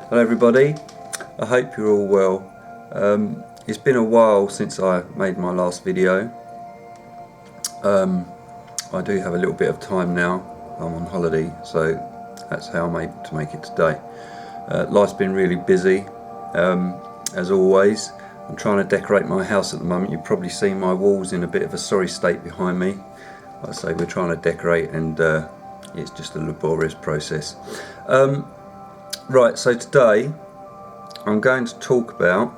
Hello everybody, I hope you're all well. It's been a while since I made my last video. I do have a little bit of time now. I'm on holiday, so that's how I'm able to make it today. Life's been really busy, as always. I'm trying to decorate my house at the moment. You've probably seen my walls in a bit of a sorry state behind me. Like I say, we're trying to decorate, and it's just a laborious process. Right, so today I'm going to talk about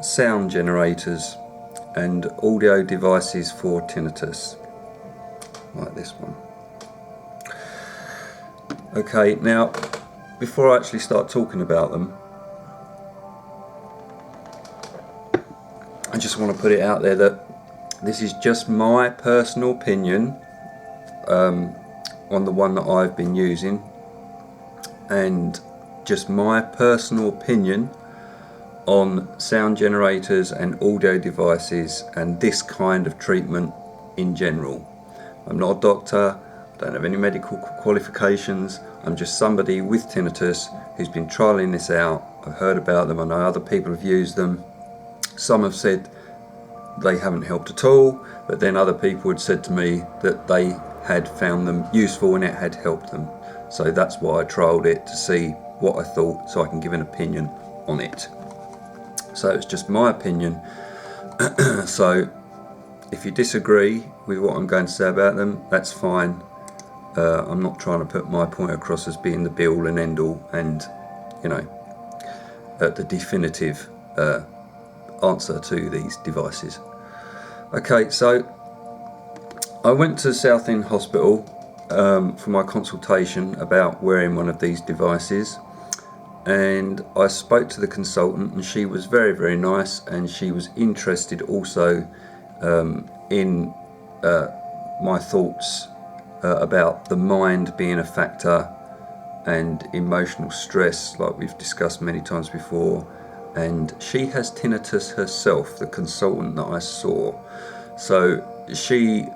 sound generators and audio devices for tinnitus, like this one. Okay, now before I actually start talking about them, I just want to put it out there that this is just my personal opinion on the one that I've been using, and just my personal opinion on sound generators and audio devices and this kind of treatment in general. I'm not a doctor, don't have any medical qualifications. I'm just somebody with tinnitus who's been trialing this out. I've heard about them, I know other people have used them. Some have said they haven't helped at all, but then other people had said to me that they had found them useful and it had helped them. So that's why I trialled it, to see what I thought, so I can give an opinion on it. So it's just my opinion. So if you disagree with what I'm going to say about them, that's fine. I'm not trying to put my point across as being the be all and end all, and you know, the definitive answer to these devices. Okay, so I went to Southend Hospital for my consultation about wearing one of these devices, and I spoke to the consultant, and she was very, very nice, and she was interested also in my thoughts about the mind being a factor and emotional stress, like we've discussed many times before. And she has tinnitus herself, the consultant that I saw. So she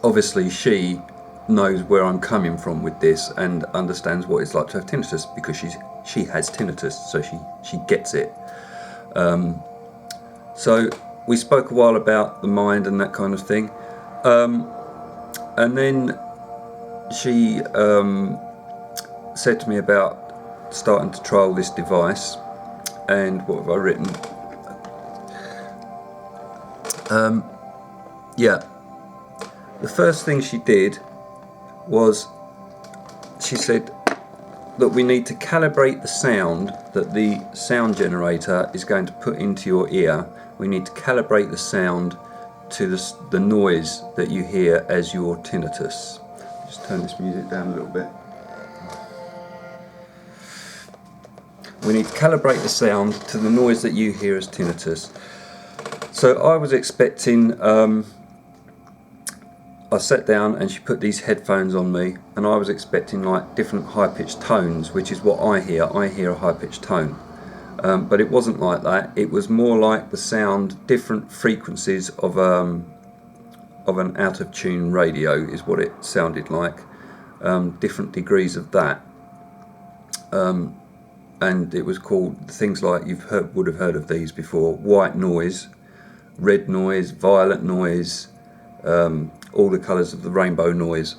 obviously she knows where I'm coming from with this and understands what it's like to have tinnitus, because she has tinnitus, so she gets it. So we spoke a while about the mind and that kind of thing, and then she said to me about starting to trial this device. And what have I written? Yeah, the first thing she did was she said that we need to calibrate the sound that the sound generator is going to put into your ear. We need to calibrate the sound to the noise that you hear as your tinnitus. Just turn this music down a little bit. We need to calibrate the sound to the noise that you hear as tinnitus. So I was expecting, I sat down and she put these headphones on me, and I was expecting like different high-pitched tones, which is what I hear. I hear a high-pitched tone. But it wasn't like that. It was more like the sound, different frequencies of an out-of-tune radio is what it sounded like. Different degrees of that. And it was called things like, would have heard of these before: white noise, red noise, violet noise, all the colours of the rainbow noise.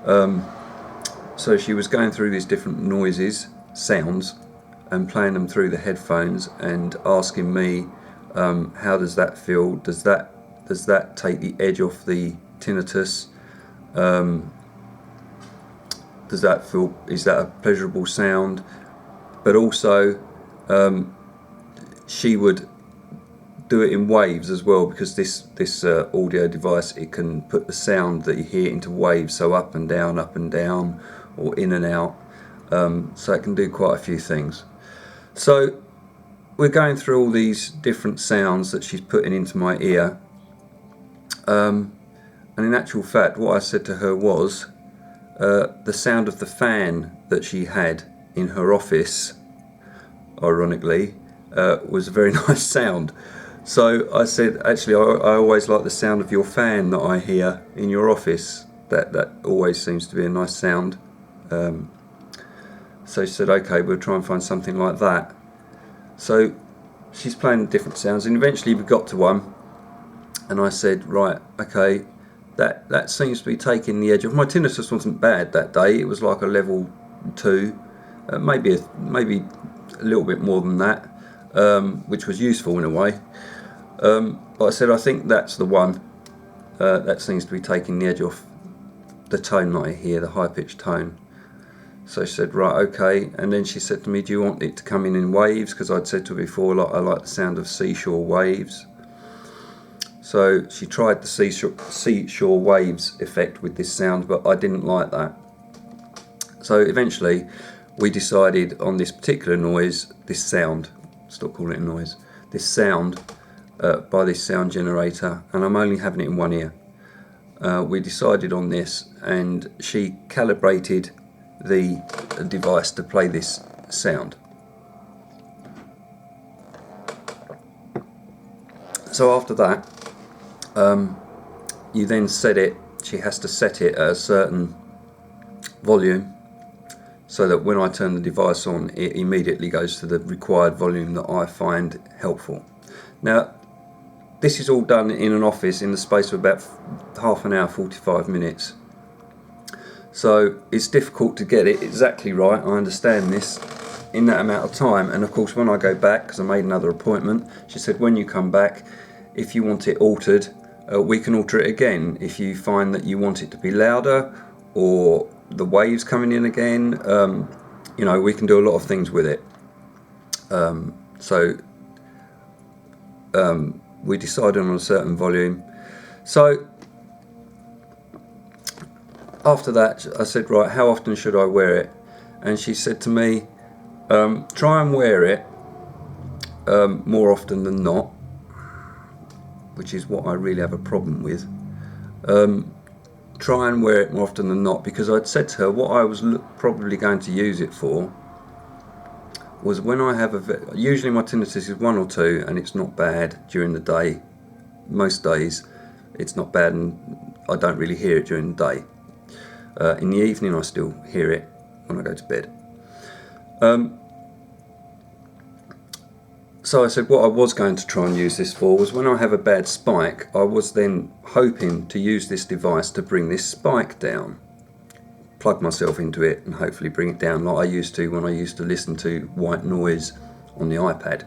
So she was going through these different noises, sounds, and playing them through the headphones and asking me, how does that feel? Does that take the edge off the tinnitus? Does that feel? Is that a pleasurable sound? But also, she would do it in waves as well, because this audio device, it can put the sound that you hear into waves, so up and down, or in and out. So it can do quite a few things. So we're going through all these different sounds that she's putting into my ear, and in actual fact, what I said to her was the sound of the fan that she had in her office, ironically, was a very nice sound. So I said, actually, I always like the sound of your fan that I hear in your office. that always seems to be a nice sound. So she said, okay, we'll try and find something like that. So she's playing different sounds, and eventually we got to one, and I said, right, okay, that seems to be taking the edge off. My tinnitus wasn't bad that day. It was like a level 2, maybe a little bit more than that, which was useful in a way. But I said, I think that's the one that seems to be taking the edge off the tone that I hear, the high-pitched tone. So she said, right, okay. And then she said to me, do you want it to come in waves? Because I'd said to her before, like, I like the sound of seashore waves. So she tried the seashore waves effect with this sound, but I didn't like that. So eventually we decided on this particular noise, this sound, stop calling it a noise, this sound by this sound generator, and I'm only having it in one ear. We decided on this, and she calibrated the device to play this sound. So after that, you then set it, she has to set it at a certain volume so that when I turn the device on, it immediately goes to the required volume that I find helpful. Now, this is all done in an office in the space of about half an hour, 45 minutes. So it's difficult to get it exactly right, I understand this, in that amount of time. And of course when I go back, because I made another appointment, she said when you come back, if you want it altered, we can alter it again. If you find that you want it to be louder, or the waves coming in again, you know, we can do a lot of things with it. We decided on a certain volume. So after that I said, right, how often should I wear it? And she said to me, try and wear it more often than not, which is what I really have a problem with. Try and wear it more often than not, because I'd said to her what I was probably going to use it for was when I have usually my tinnitus is 1 or 2, and it's not bad during the day. Most days it's not bad, and I don't really hear it during the day. In the evening I still hear it when I go to bed. So I said what I was going to try and use this for was when I have a bad spike, I was then hoping to use this device to bring this spike down. Plug myself into it and hopefully bring it down like I used to when I used to listen to white noise on the iPad.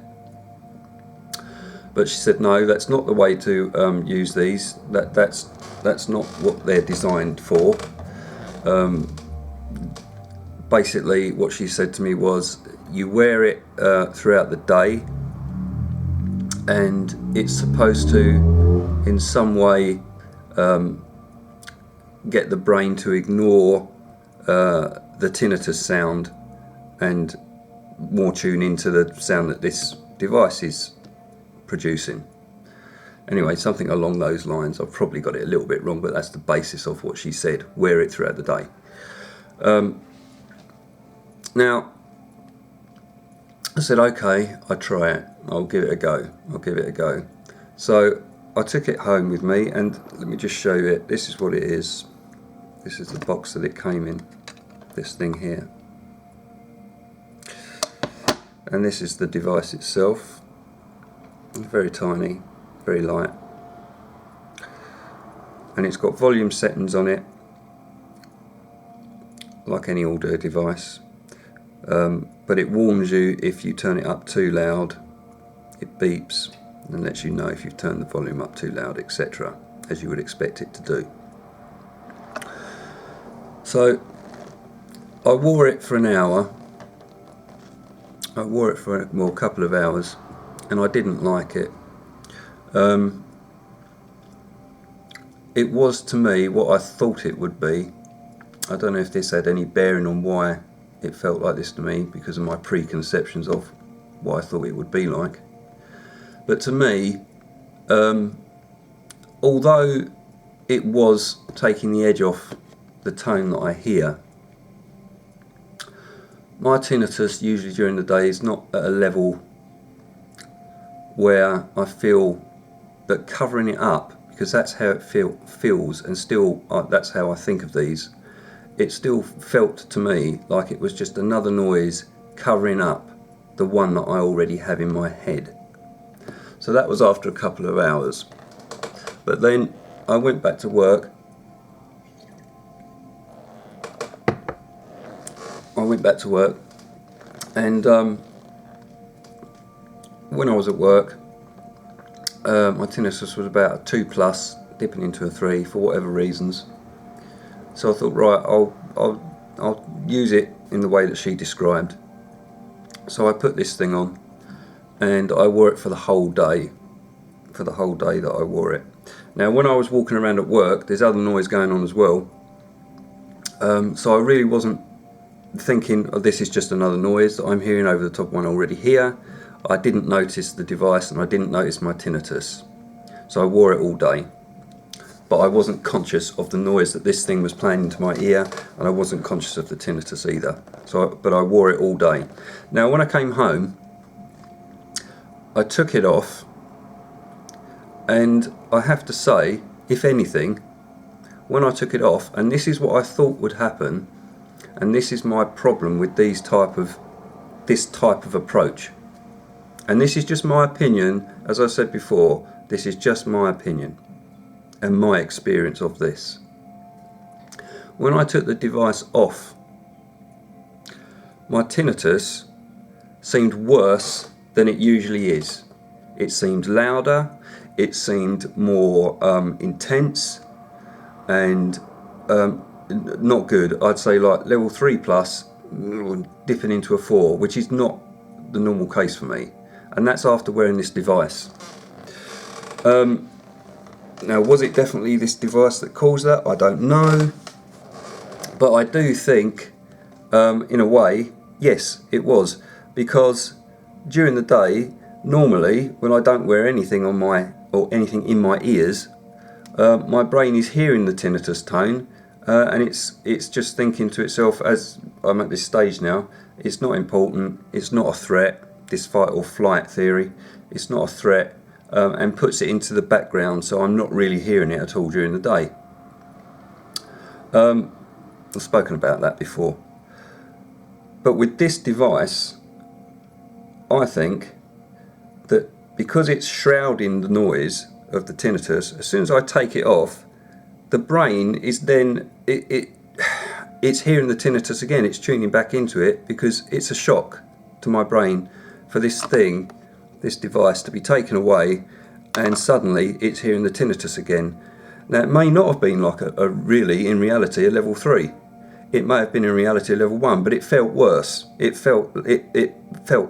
But she said, no, that's not the way to use these. That's not what they're designed for. Basically what she said to me was, you wear it throughout the day, and it's supposed to in some way get the brain to ignore the tinnitus sound and more tune into the sound that this device is producing. Anyway, something along those lines. I've probably got it a little bit wrong, but that's the basis of what she said. Wear it throughout the day. Now, I said, okay, I'll try it. I'll give it a go. So I took it home with me, and let me just show you it. This is what it is. This is the box that it came in. This thing here. And this is the device itself. It's very tiny, very light. And it's got volume settings on it, like any audio device. But it warns you if you turn it up too loud. It beeps and lets you know if you've turned the volume up too loud, etc., as you would expect it to do. So I wore it for an hour. I wore it for a couple of hours, and I didn't like it. It was to me what I thought it would be. I don't know if this had any bearing on why it felt like this to me, because of my preconceptions of what I thought it would be like. But to me, although it was taking the edge off the tone that I hear, my tinnitus usually during the day is not at a level where I feel that covering it up, because because that's how it feels, and still that's how I think of these. It still felt to me like it was just another noise covering up the one that I already have in my head. So that was after a couple of hours. But then I went back to work. And when I was at work, my tinnitus was about a 2+, dipping into a 3 for whatever reasons. So I thought, right, I'll use it in the way that she described. So I put this thing on, and I wore it for the whole day. For the whole day that I wore it. Now, when I was walking around at work, there's other noise going on as well. So I really wasn't thinking, oh, this is just another noise that I'm hearing over the top of one already here. I didn't notice the device, and I didn't notice my tinnitus. So I wore it all day. But I wasn't conscious of the noise that this thing was playing into my ear, and I wasn't conscious of the tinnitus either. But I wore it all day. Now, when I came home, I took it off, and I have to say, if anything, when I took it off, and this is what I thought would happen, and this is my problem with this type of approach, and this is just my opinion. As I said before, this is just my opinion and my experience of this. When I took the device off, my tinnitus seemed worse than it usually is. It seemed louder, it seemed more intense, and not good. I'd say like level 3+, dipping into a 4, which is not the normal case for me, and that's after wearing this device. Now, was it definitely this device that caused that? I don't know, but I do think in a way, yes, it was, because during the day, normally when I don't wear anything on anything in my ears, my brain is hearing the tinnitus tone, and it's just thinking to itself, as I'm at this stage now, it's not important, it's not a threat, this fight or flight theory, it's not a threat, and puts it into the background, so I'm not really hearing it at all during the day. I've spoken about that before. But with this device, I think that because it's shrouding the noise of the tinnitus, as soon as I take it off, the brain is then, it's hearing the tinnitus again, it's tuning back into it, because it's a shock to my brain for this device to be taken away, and suddenly it's hearing the tinnitus again. Now, it may not have been like really, in reality, a level 3. It may have been in reality a level 1, but it felt worse. It felt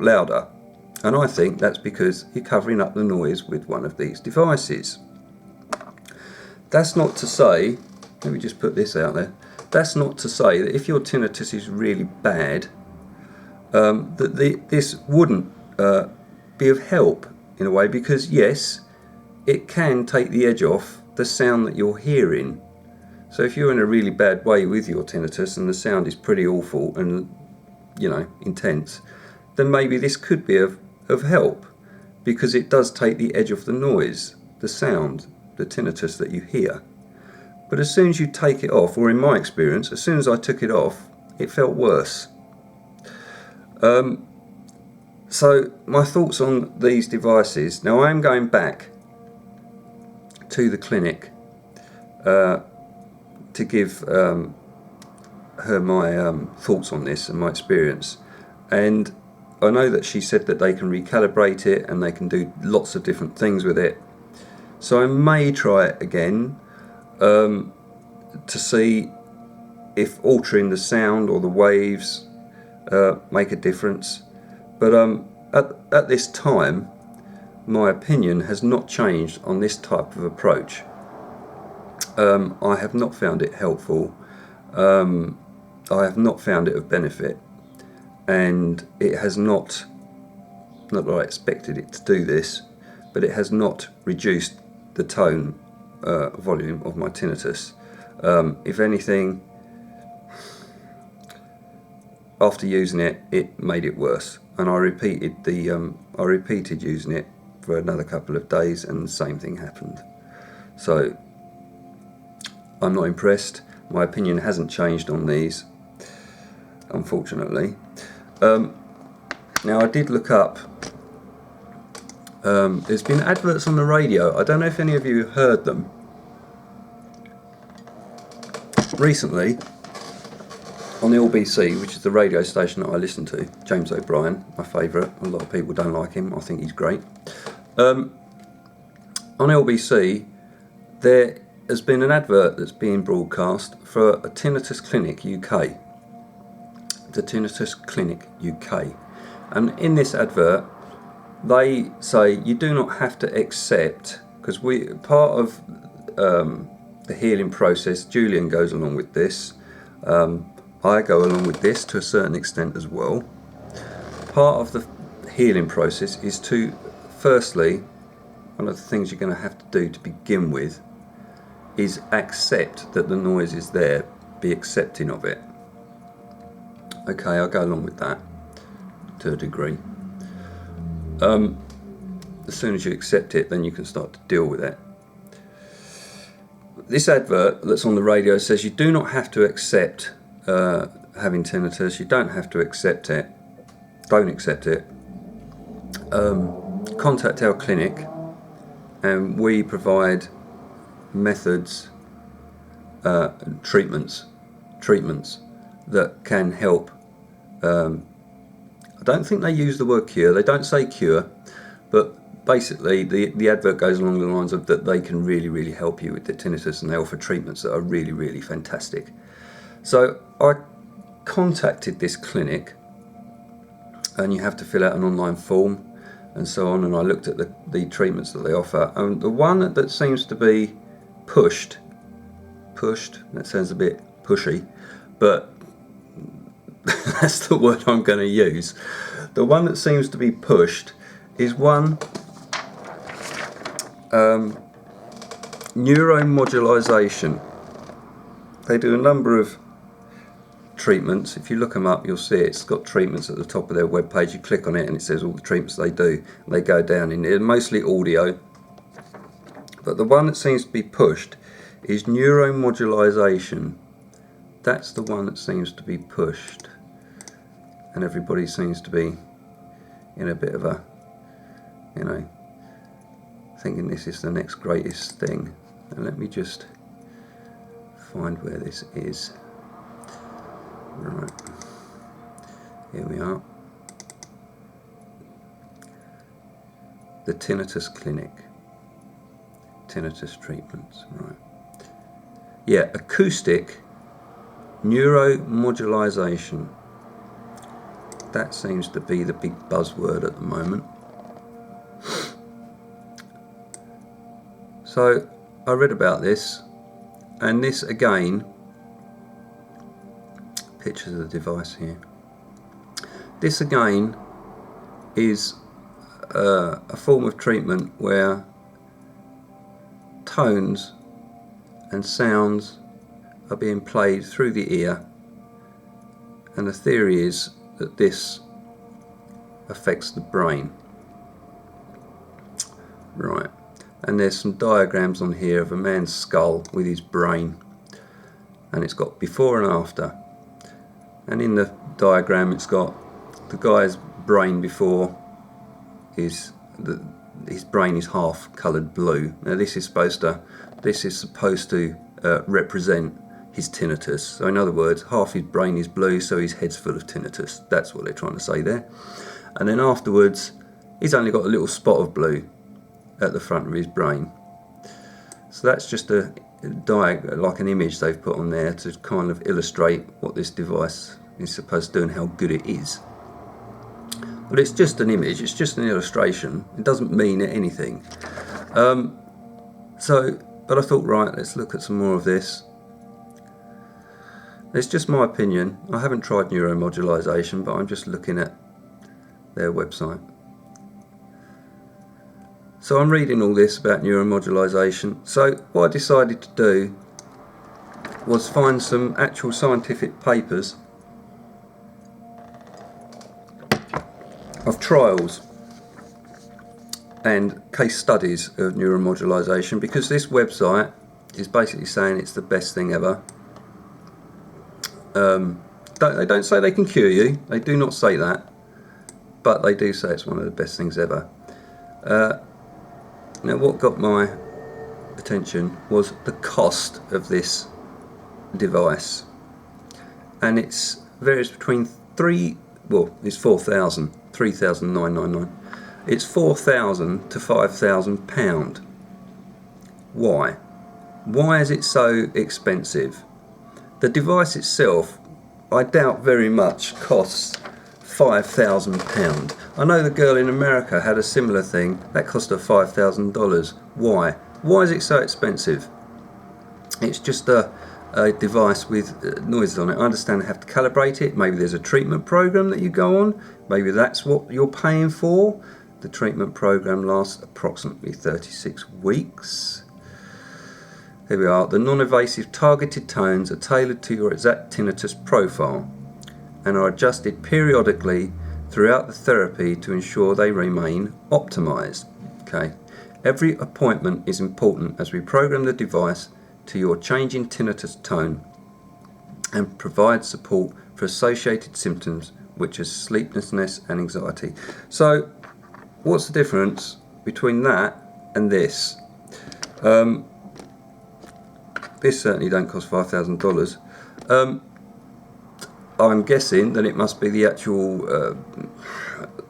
louder. And I think that's because you're covering up the noise with one of these devices. That's not to say, let me just put this out there, that's not to say that if your tinnitus is really bad, that this wouldn't be of help in a way, because yes, it can take the edge off the sound that you're hearing. So if you're in a really bad way with your tinnitus and the sound is pretty awful and, you know, intense, then maybe this could be of help, because it does take the edge off the noise, the sound, the tinnitus that you hear. But as soon as you take it off, or in my experience, as soon as I took it off, it felt worse. So my thoughts on these devices. Now, I am going back to the clinic to give her my thoughts on this and my experience, and I know that she said that they can recalibrate it and they can do lots of different things with it. So I may try it again to see if altering the sound or the waves make a difference. But at this time, my opinion has not changed on this type of approach. I have not found it helpful. I have not found it of benefit, and it has not that I expected it to do this, but it has not reduced the tone volume of my tinnitus. If anything, after using it, it made it worse, and I repeated using it for another couple of days, and the same thing happened. So I'm not impressed. My opinion hasn't changed on these, unfortunately. Now I did look up, there's been adverts on the radio. I don't know if any of you heard them. Recently, on the LBC, which is the radio station that I listen to, James O'Brien, my favourite. A lot of people don't like him. I think he's great. On LBC, there has been an advert that's being broadcast for a Tinnitus Clinic UK. The Tinnitus Clinic UK. And in this advert, they say you do not have to accept, because part of the healing process, Julian goes along with this. I go along with this to a certain extent as well. Part of the healing process is to, firstly, one of the things you're going to have to do to begin with is accept that the noise is there, be accepting of it. Okay, I'll go along with that to a degree. As soon as you accept it, then you can start to deal with it. This advert that's on the radio says you do not have to accept having tinnitus. You don't have to accept it. Don't accept it. Contact our clinic, and we provide methods, treatments that can help. I don't think they use the word cure. They don't say cure, but basically the advert goes along the lines of that they can really help you with the tinnitus, and they offer treatments that are really fantastic. So I contacted this clinic, and you have to fill out an online form and so on, and I looked at the treatments that they offer, and the one that seems to be pushed, that sounds a bit pushy, but that's the word I'm going to use. The one that seems to be pushed is one Neuromodulation. They do a number of treatments. If you look them up, you'll see it's got treatments at the top of their webpage. You click on it and it says all the treatments they do, and they go down in there, mostly audio. But the one that seems to be pushed is Neuromodulation. That's the one that seems to be pushed, and everybody seems to be in a bit of a, you know, thinking this is the next greatest thing. And let me just find where this is. Right, here we are. The Tinnitus Clinic. Tinnitus treatments, right. Yeah, acoustic neuromodulation. That seems to be the big buzzword at the moment. So I read about this, and this again, pictures of the device here. This again is a form of treatment where tones and sounds are being played through the ear, and the theory is that this affects the brain. Right, and there's some diagrams on here of a man's skull with his brain, and it's got before and after, and in the diagram it's got the guy's brain before his brain is half coloured blue. Now this is supposed to represent his tinnitus. So in other words, half his brain is blue, so his head's full of tinnitus. That's what they're trying to say there. And then afterwards, he's only got a little spot of blue at the front of his brain. So that's just like an image they've put on there to kind of illustrate what this device is supposed to do and how good it is. But it's just an image, it's just an illustration. It doesn't mean anything. But I thought, right, let's look at some more of this. It's just my opinion. I haven't tried neuromodulation, but I'm just looking at their website. So I'm reading all this about neuromodulation. So what I decided to do was find some actual scientific papers of trials and case studies of neuromodulation, because this website is basically saying it's the best thing ever. They don't say they can cure you, they do not say that, but they do say it's one of the best things ever. Now what got my attention was the cost of this device, and it's varies between it's 3,999. It's 4,000 to 5,000 pound. Why is it so expensive? The device itself, I doubt very much, costs £5,000. I know the girl in America had a similar thing that cost her $5,000. Why is it so expensive? It's just a device with noises on it. I understand they have to calibrate it. Maybe there's a treatment program that you go on. Maybe that's what you're paying for. The treatment program lasts approximately 36 weeks. Here we are. The non-invasive targeted tones are tailored to your exact tinnitus profile and are adjusted periodically throughout the therapy to ensure they remain optimized. Okay. Every appointment is important as we program the device to your changing tinnitus tone and provide support for associated symptoms which are sleeplessness and anxiety. So what's the difference between that and this? This certainly don't cost $5,000. I'm guessing that it must be the actual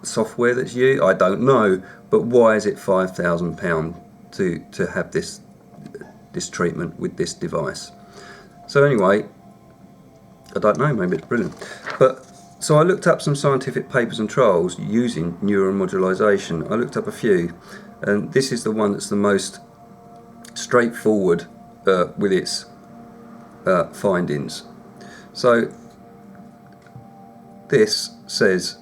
software that's used. I don't know, but why is it £5,000 to have this treatment with this device? So anyway, I don't know, maybe it's brilliant. But so I looked up some scientific papers and trials using neuromodulation. I looked up a few, and this is the one that's the most straightforward with its findings. So this says,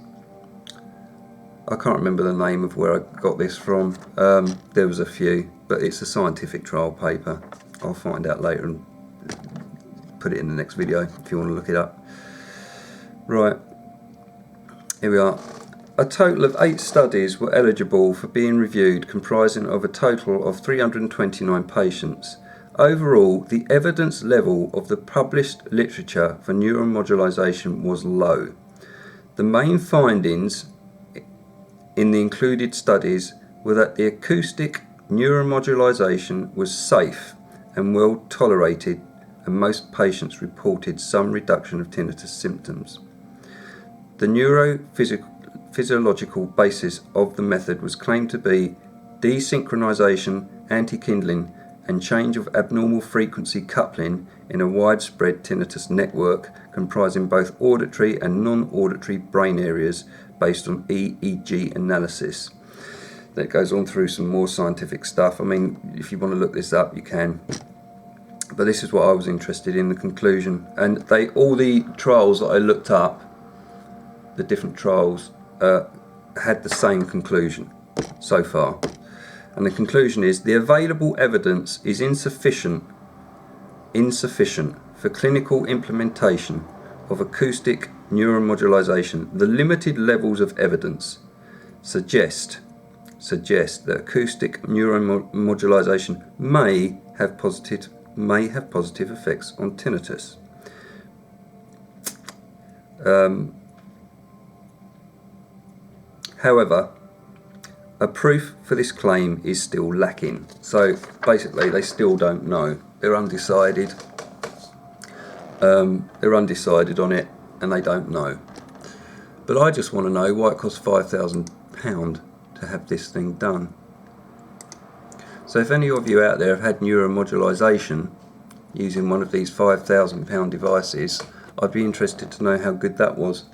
I can't remember the name of where I got this from. There was a few, but it's a scientific trial paper. I'll find out later and put it in the next video if you want to look it up. Right, here we are. A total of 8 studies were eligible for being reviewed, comprising of a total of 329 patients. Overall, the evidence level of the published literature for neuromodulation was low. The main findings in the included studies were that the acoustic neuromodulation was safe and well tolerated, and most patients reported some reduction of tinnitus symptoms. The neurophysiological basis of the method was claimed to be desynchronization, anti-kindling, and change of abnormal frequency coupling in a widespread tinnitus network comprising both auditory and non-auditory brain areas based on EEG analysis. That goes on through some more scientific stuff. I mean, if you want to look this up, you can. But this is what I was interested in, the conclusion. And all the trials that I looked up, the different trials, had the same conclusion so far. And the conclusion is the available evidence is insufficient for clinical implementation of acoustic neuromodulation. The limited levels of evidence suggest that acoustic neuromodulation may have positive effects on tinnitus. However, a proof for this claim is still lacking. So basically they still don't know. They're undecided. They're undecided on it, and they don't know. But I just want to know why it costs £5,000 to have this thing done. So if any of you out there have had neuromodulation using one of these £5,000 devices, I'd be interested to know how good that was.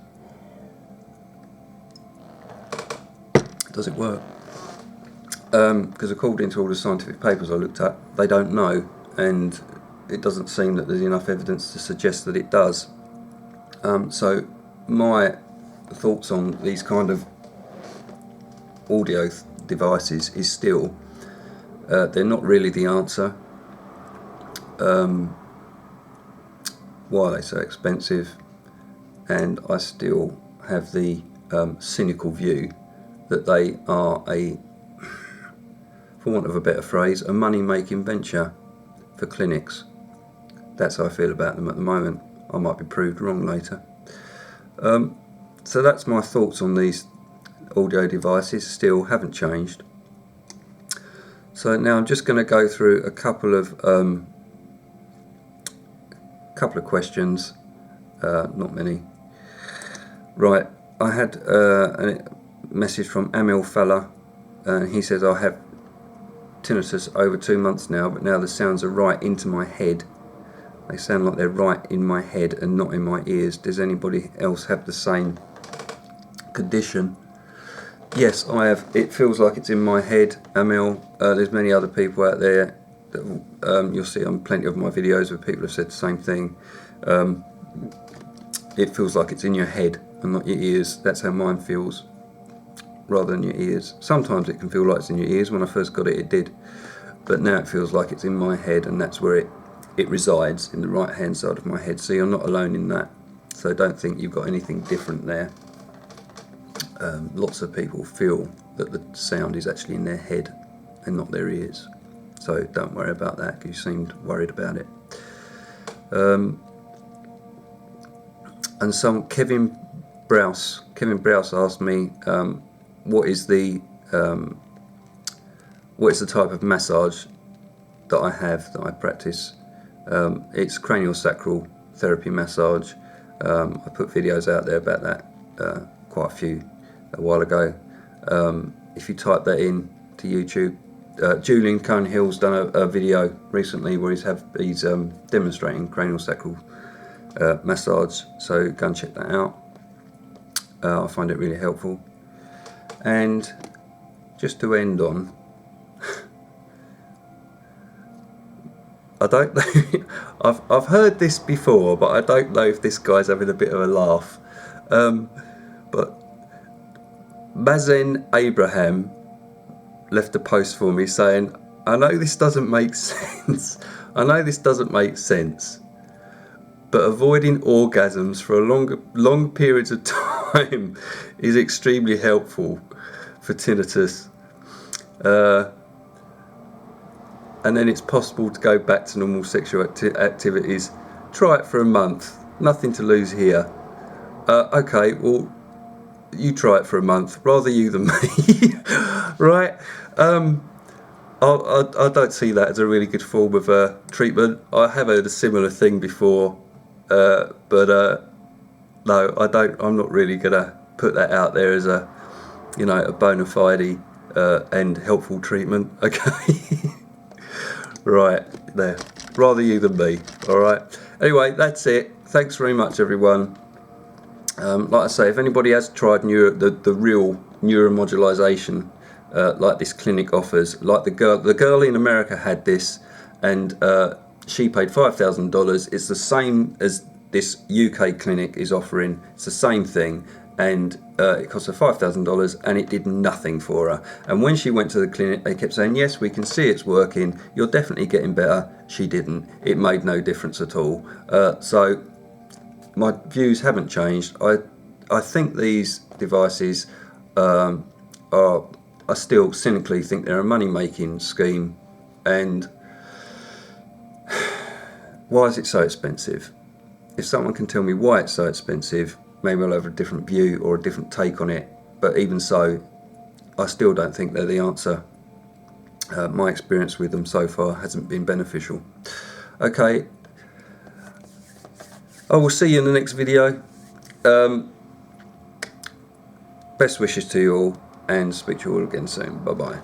Does it work? Because according to all the scientific papers I looked at, they don't know, and it doesn't seem that there's enough evidence to suggest that it does. So my thoughts on these kind of audio devices is still they're not really the answer. Why are they so expensive? And I still have the cynical view that they are for want of a better phrase, a money-making venture for clinics. That's how I feel about them at the moment. I might be proved wrong later. So that's my thoughts on these audio devices. Still haven't changed. So now I'm just going to go through a couple of questions. Not many. Right, I had a message from Amil Fella. He says, I have tinnitus over 2 months now, but now the sounds are right into my head. They sound like they're right in my head and not in my ears. Does anybody else have the same condition? Yes, I have. It feels like it's in my head, Amil. There's many other people out there that you'll see on plenty of my videos where people have said the same thing. It feels like it's in your head and not your ears. That's how mine feels, rather than your ears. Sometimes it can feel like it's in your ears. When I first got it, it did. But now it feels like it's in my head, and that's where it resides, in the right hand side of my head. So you're not alone in that. So don't think you've got anything different there. Lots of people feel that the sound is actually in their head and not their ears. So don't worry about that, because you seemed worried about it. And Kevin Browse asked me, what is the type of massage that I have, that I practice? It's craniosacral therapy massage. I put videos out there about that, quite a few, a while ago. If you type that in to YouTube, Julian Cohen-Hill's done a video recently where he's demonstrating craniosacral massage, so go and check that out. I find it really helpful. And just to end on, I don't know, I've heard this before, but I don't know if this guy's having a bit of a laugh. But Mazen Abraham left a post for me saying, I know this doesn't make sense. I know this doesn't make sense, but avoiding orgasms for long periods of time is extremely helpful for tinnitus. And then it's possible to go back to normal sexual activities. Try it for a month. Nothing to lose here. Okay, well, you try it for a month. Rather you than me. Right? I don't see that as a really good form of treatment. I have heard a similar thing before, but no, I don't. I'm not really gonna put that out there as a bona fide and helpful treatment. Okay. Right there. Rather you than me. All right. Anyway, that's it. Thanks very much, everyone. Like I say, if anybody has tried the real neuromodulation, like this clinic offers, like the girl in America had this, and she paid $5,000. It's the same as this UK clinic is offering. It's the same thing, and it cost her $5,000, and it did nothing for her. And when she went to the clinic, they kept saying, yes, we can see it's working, you're definitely getting better. She didn't. It made no difference at all. So my views haven't changed. I think these devices I still cynically think they're a money-making scheme. And why is it so expensive? If someone can tell me why it's so expensive, maybe I'll have a different view or a different take on it. But even so, I still don't think they're the answer. My experience with them so far hasn't been beneficial. Okay, I will see you in the next video. Best wishes to you all, and speak to you all again soon. Bye bye.